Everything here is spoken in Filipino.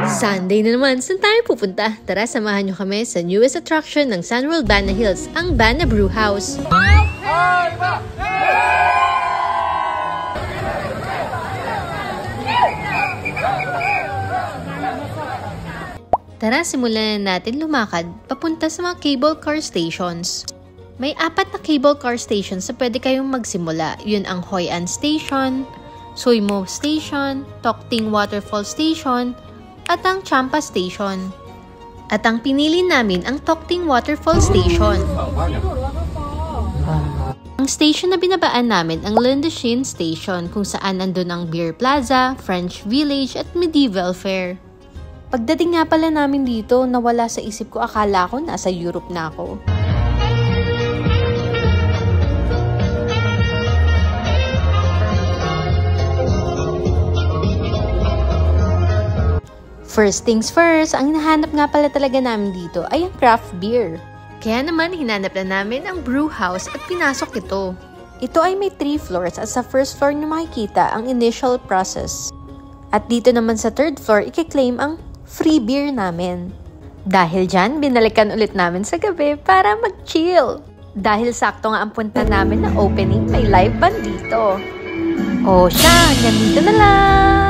Sunday na naman, saan tayo pupunta? Tara, samahan nyo kami sa newest attraction ng Sunworld Bana Hills, ang Bana Brew House. Tara, simulan na natin lumakad papunta sa mga cable car stations. May 4 na cable car stations na pwede kayong magsimula. Yun ang Hoi An Station, Suimo Station, Tokting Waterfall Station, at ang Champa Station. At ang pinili namin ang Tokting Waterfall Station. Ang station na binabaan namin ang Lindeshin Station, kung saan nandun ang Beer Plaza, French Village at Medieval Fair. Pagdating nga pala namin dito, nawala sa isip ko, akala ko nasa Europe na ako. First things first, ang hinahanap nga pala talaga namin dito ay ang craft beer. Kaya naman, hinanap na namin ang brew house at pinasok ito. Ito ay may 3 floors at sa first floor nyo makikita ang initial process. At dito naman sa third floor, i-claim ang free beer namin. Dahil dyan, binalikan ulit namin sa gabi para mag-chill. Dahil sakto nga ang punta namin na opening, may live band dito. O siya, hanggang dito na lang!